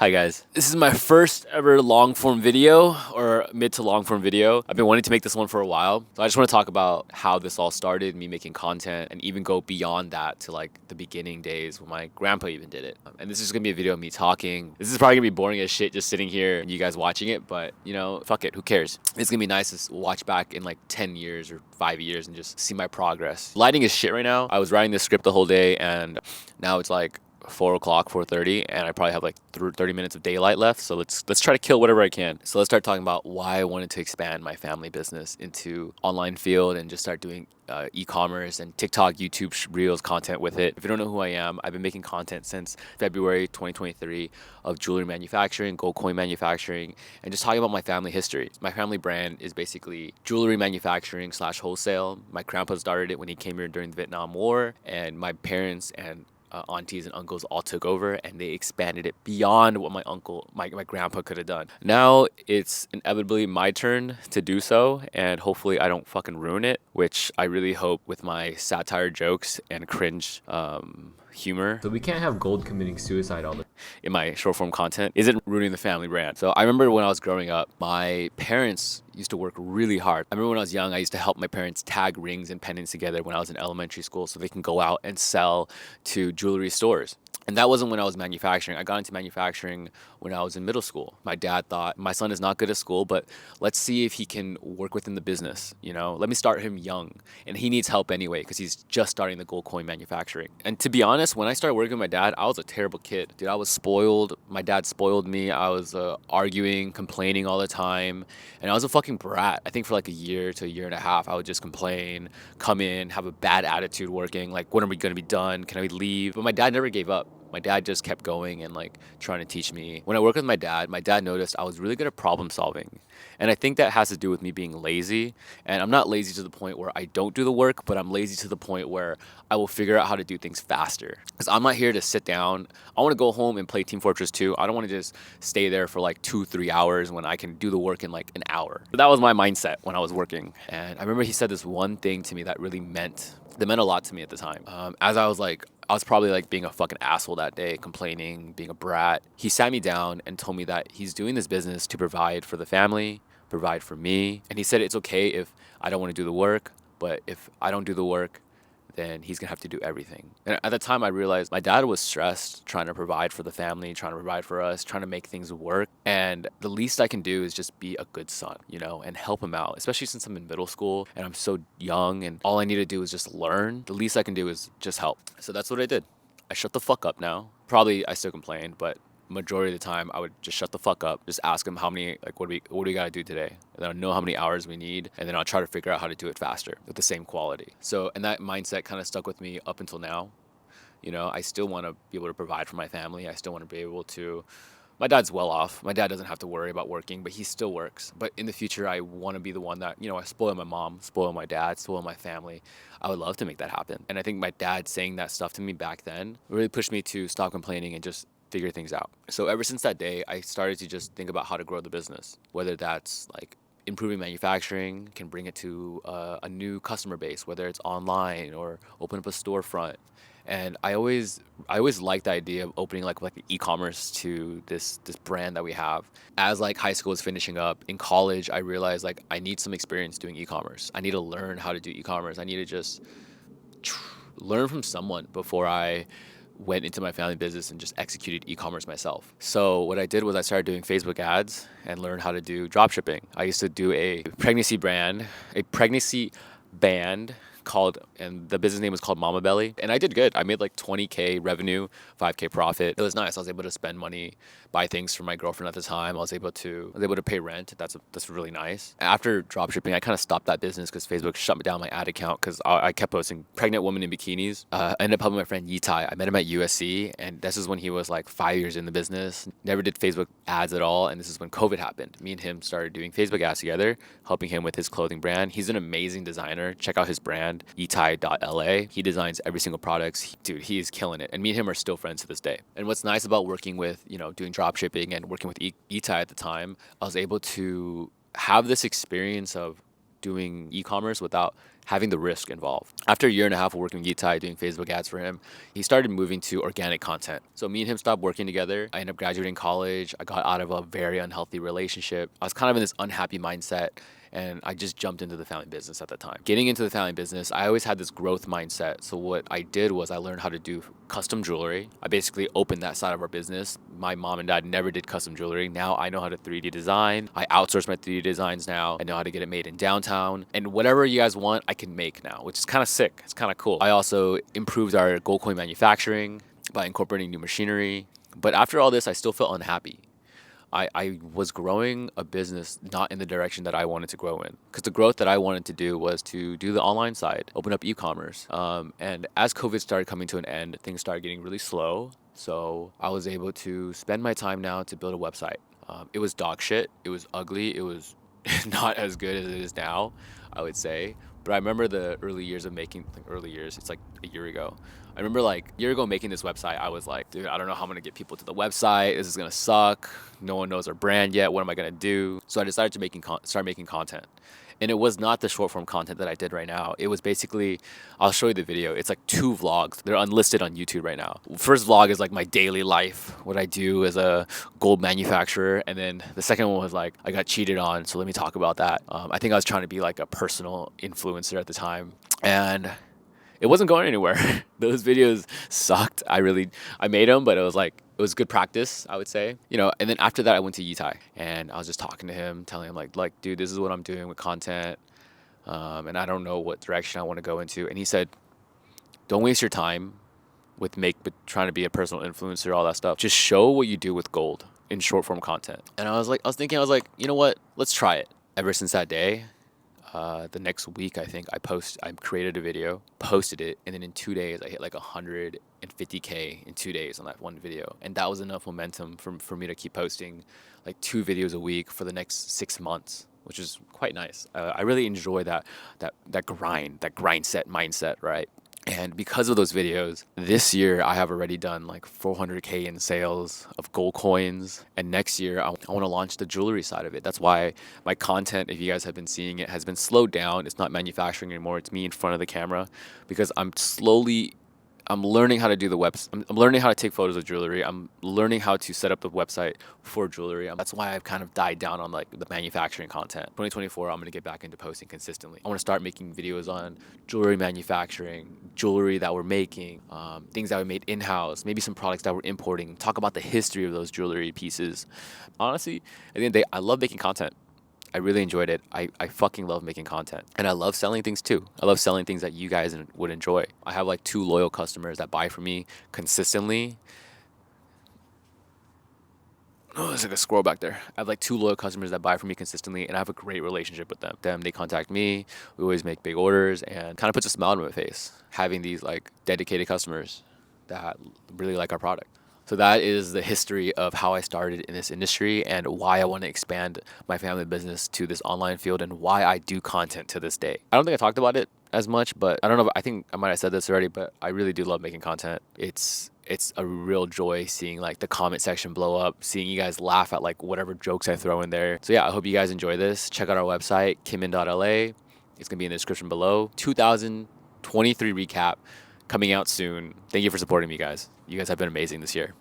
Hi guys, this is my first ever long form video or mid to long form video. I've been wanting to make this one for a while. So I just want to talk about how this all started, me making content, and even go beyond that to like the beginning days when my grandpa even did it. And this is just gonna be a video of me talking. This is probably gonna be boring as shit just sitting here and you guys watching it, but you know, fuck it, who cares? It's gonna be nice to watch back in like 10 years or 5 years and just see my progress. Lighting is shit right now. I was writing this script the whole day and now it's like 4 o'clock, 4:30, and I probably have like 30 minutes of daylight left. So let's try to kill whatever I can. So let's start talking about why I wanted to expand my family business into online field and just start doing e-commerce and TikTok, YouTube Reels content with it. If you don't know who I am, I've been making content since February 2023 of jewelry manufacturing, gold coin manufacturing, and just talking about my family history. My family brand is basically jewelry manufacturing / wholesale. My grandpa started it when he came here during the Vietnam War, and my parents and aunties and uncles all took over and they expanded it beyond what my grandpa could have done. Now it's inevitably my turn to do so, and hopefully I don't fucking ruin it, which I really hope with my satire jokes and cringe humor. So we can't have gold committing suicide all the in my short form content isn't ruining the family brand. So I remember when I was growing up, my parents used to work really hard. I remember when I was young, I used to help my parents tag rings and pendants together when I was in elementary school so they can go out and sell to jewelry stores. And that wasn't when I was manufacturing. I got into manufacturing when I was in middle school. My dad thought, my son is not good at school, but let's see if he can work within the business, you know? Let me start him young. And he needs help anyway because he's just starting the gold coin manufacturing. And to be honest, when I started working with my dad, I was a terrible kid. Dude, I was spoiled. My dad spoiled me. I was arguing, complaining all the time. And I was a fucking brat. I think for like a year to a year and a half, I would just complain, come in, have a bad attitude working. Like, when are we going to be done? Can I leave? But my dad never gave up. My dad just kept going and like trying to teach me. When I worked with my dad noticed I was really good at problem solving. And I think that has to do with me being lazy. And I'm not lazy to the point where I don't do the work, but I'm lazy to the point where I will figure out how to do things faster. Because I'm not here to sit down. I want to go home and play Team Fortress 2. I don't want to just stay there for like 2-3 hours when I can do the work in like an hour. But that was my mindset when I was working. And I remember he said this one thing to me that meant a lot to me at the time. I was probably like being a fucking asshole that day, complaining, being a brat. He sat me down and told me that he's doing this business to provide for the family, provide for me. And he said it's okay if I don't want to do the work, but if I don't do the work, then he's gonna have to do everything. And at the time I realized my dad was stressed trying to provide for the family, trying to provide for us, trying to make things work. And the least I can do is just be a good son, you know, and help him out, especially since I'm in middle school and I'm so young and all I need to do is just learn. The least I can do is just help. So that's what I did. I shut the fuck up now. Probably I still complain, but majority of the time I would just shut the fuck up, just ask him how many, like, what do we gotta do today? And then I'll know how many hours we need, and then I'll try to figure out how to do it faster with the same quality. So, and that mindset kind of stuck with me up until now. You know, I still want to be able to provide for my family. I still want to be able to, my dad's well off. My dad doesn't have to worry about working, but he still works. But in the future, I want to be the one that, you know, I spoil my mom, spoil my dad, spoil my family. I would love to make that happen. And I think my dad saying that stuff to me back then really pushed me to stop complaining and just figure things out. So ever since that day, I started to just think about how to grow the business, whether that's like improving manufacturing, can bring it to a new customer base, whether it's online or open up a storefront. And I always liked the idea of opening like e-commerce to this brand that we have. As like high school is finishing up, in college, I realized like I need some experience doing e-commerce. I need to learn how to do e-commerce. I need to just learn from someone before I went into my family business and just executed e-commerce myself. So what I did was I started doing Facebook ads and learned how to do drop shipping. I used to do a pregnancy band called, and the business name was called Mama Belly. And I did good. I made like 20K revenue, 5K profit. It was nice. I was able to spend money, buy things for my girlfriend at the time. I was able to pay rent. That's really nice. After drop shipping, I kind of stopped that business because Facebook shut me down my ad account because I kept posting pregnant women in bikinis. I ended up helping my friend Yitai. I met him at USC, and this is when he was like 5 years in the business. Never did Facebook ads at all, and this is when COVID happened. Me and him started doing Facebook ads together, helping him with his clothing brand. He's an amazing designer. Check out his brand, Yitai.la. He designs every single product. Dude, he is killing it. And me and him are still friends to this day. And what's nice about working with, you know, doing drop shipping and working with Yitai at the time, I was able to have this experience of doing e-commerce without having the risk involved. After a year and a half of working with Yitai, doing Facebook ads for him, he started moving to organic content. So me and him stopped working together. I ended up graduating college. I got out of a very unhealthy relationship. I was kind of in this unhappy mindset, and I just jumped into the family business at the time. Getting into the family business, I always had this growth mindset. So what I did was I learned how to do custom jewelry. I basically opened that side of our business. My mom and dad never did custom jewelry. Now I know how to 3D design. I outsource my 3D designs now. I know how to get it made in downtown. And whatever you guys want, I can make now, which is kind of sick. It's kind of cool. I also improved our gold coin manufacturing by incorporating new machinery. But after all this, I still felt unhappy. I was growing a business not in the direction that I wanted to grow in. Because the growth that I wanted to do was to do the online side, open up e-commerce. And as COVID started coming to an end, things started getting really slow. So I was able to spend my time now to build a website. It was dog shit. It was ugly. It was not as good as it is now, I would say. But I remember the early years of making, early years, it's like a year ago. I remember like a year ago making this website, I was like, dude, I don't know how I'm gonna get people to the website. This is gonna suck. No one knows our brand yet. What am I gonna do? So I decided to start making content. And it was not the short form content that I did right now. It was basically, I'll show you the video. It's like 2 vlogs. They're unlisted on YouTube right now. First vlog is like my daily life, what I do as a gold manufacturer. And then the second one was like, I got cheated on. So let me talk about that. I think I was trying to be like a personal influencer at the time. And it wasn't going anywhere. Those videos sucked. I made them, but it was good practice, I would say. And then after that, I went to Yitai, and I was just talking to him, telling him like, dude, this is what I'm doing with content, and I don't know what direction I want to go into. And he said, don't waste your time with trying to be a personal influencer, all that stuff. Just show what you do with gold in short form content. And I was thinking, you know what? Let's try it. Ever since that day, the next week, I think I created a video, posted it, and then in 2 days I hit like 150K in 2 days on that one video. And that was enough momentum for me to keep posting like 2 videos a week for the next 6 months, which is quite nice. I really enjoy that grind set mindset, right? And because of those videos, this year I have already done like 400K in sales of gold coins. And next year I want to launch the jewelry side of it. That's why my content, if you guys have been seeing it, has been slowed down. It's not manufacturing anymore. It's me in front of the camera, because I'm learning how to do the website. I'm learning how to take photos of jewelry. I'm learning how to set up the website for jewelry. That's why I've kind of died down on like the manufacturing content. 2024, I'm gonna get back into posting consistently. I want to start making videos on jewelry manufacturing, jewelry that we're making, things that we made in-house, maybe some products that we're importing. Talk about the history of those jewelry pieces. Honestly, at the end of the day, I love making content. I really enjoyed it. I fucking love making content. And I love selling things too. I love selling things that you guys would enjoy. I have like 2 loyal customers that buy from me consistently. Oh, there's like a squirrel back there. I have like 2 loyal customers that buy from me consistently, and I have a great relationship with them. They contact me. We always make big orders, and kind of puts a smile on my face having these like dedicated customers that really like our product. So that is the history of how I started in this industry and why I want to expand my family business to this online field, and why I do content to this day. I don't think I talked about it as much, but I don't know. I think I might have said this already, but I really do love making content. It's a real joy seeing like the comment section blow up, seeing you guys laugh at like whatever jokes I throw in there. So yeah, I hope you guys enjoy this. Check out our website, kimin.la. It's going to be in the description below. 2023 recap coming out soon. Thank you for supporting me, guys. You guys have been amazing this year.